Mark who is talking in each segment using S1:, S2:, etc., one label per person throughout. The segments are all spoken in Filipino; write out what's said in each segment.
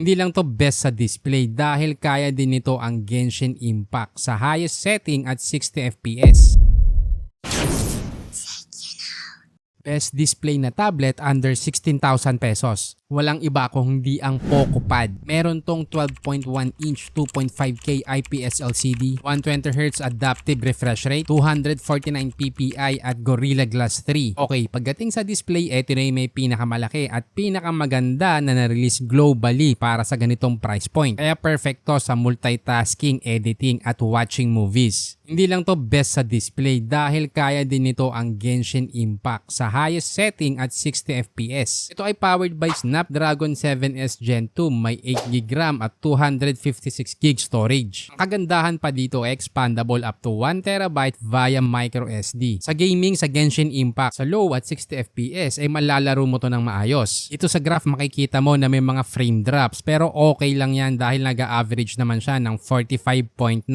S1: Hindi lang to best sa display dahil kaya din nito ang Genshin Impact sa highest setting at 60 FPS. Best display na tablet under 16,000 pesos. Walang iba kung hindi ang Poco Pad. Meron tong 12.1-inch 2.5K IPS LCD, 120Hz adaptive refresh rate, 249 ppi at Gorilla Glass 3. Okay, pagdating sa display, ito na yung may pinakamalaki at pinakamaganda na na-release globally para sa ganitong price point. Kaya perfect to sa multitasking, editing at watching movies. Hindi lang to best sa display dahil kaya din nito ang Genshin Impact sa highest setting at 60 FPS. Ito ay powered by Snapdragon 7S Gen 2, may 8GB RAM at 256GB storage. Ang kagandahan pa dito ay expandable up to 1TB via microSD. Sa gaming sa Genshin Impact, sa low at 60 FPS ay malalaro mo to ng maayos. Ito sa graph makikita mo na may mga frame drops pero okay lang yan dahil nag-average naman siya ng 45.9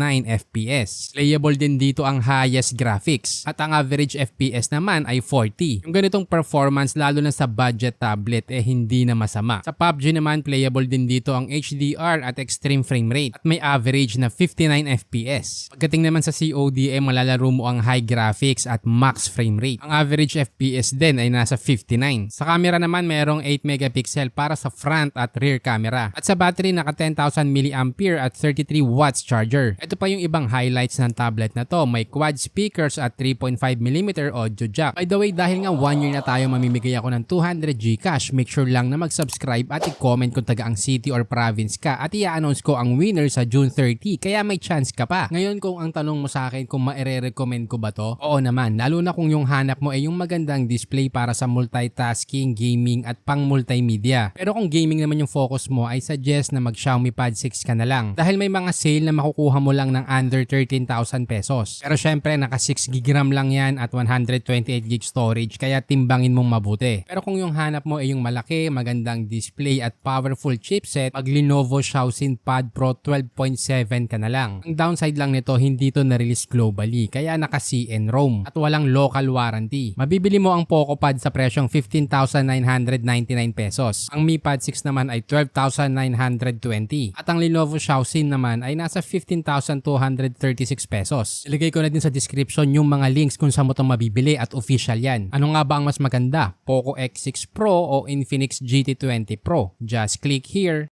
S1: FPS. Playable din dito ang highest graphics at ang average FPS naman ay 40. Yung ganitong performance lalo na sa budget tablet hindi na masama. Sa PUBG naman playable din dito ang HDR at extreme frame rate at may average na 59 FPS. Pagdating naman sa COD malalaro mo ang high graphics at max frame rate. Ang average FPS din ay nasa 59. Sa camera naman mayroong 8 megapixel para sa front at rear camera. At sa battery naka 10,000 mAh at 33 watts charger. Ito pa yung ibang highlights ng tablet na to. May quad speakers at 3.5mm audio jack. By the way, dahil nga 1 year na tayo mamimigay ako ng 200 Gcash, make sure lang na mag-subscribe at i-comment kung taga ang city or province ka at i-announce ko ang winner sa June 30 kaya may chance ka pa. Ngayon kung ang tanong mo sa akin kung maire-recommend ko ba to? Oo naman, lalo na kung yung hanap mo ay yung magandang display para sa multitasking, gaming at pang multimedia. Pero kung gaming naman yung focus mo ay suggest na mag Xiaomi Pad 6 ka na lang dahil may mga sale na makukuha mo lang ng under 13,000 pesos. Pero syempre naka 6GB RAM lang yan at 128GB storage kaya timbangin mong mabuti. Pero kung yung hanap mo ay yung malaki, magandang display at powerful chipset, mag Lenovo Xiaoxin Pad Pro 12.7 ka na lang. Ang downside lang nito, hindi to na-release globally kaya naka CN ROM at walang local warranty. Mabibili mo ang Poco Pad sa presyong 15,999 pesos. Ang Mi Pad 6 naman ay 12,920 at ang Lenovo Xiaoxin naman ay nasa 15,236 pesos. Ilagay ko na din sa description yung mga links kung saan mo itong mabibili at official yan. Ano nga ba ang mas maganda? Poco X6 Pro o Infinix GT20 Pro? Just click here.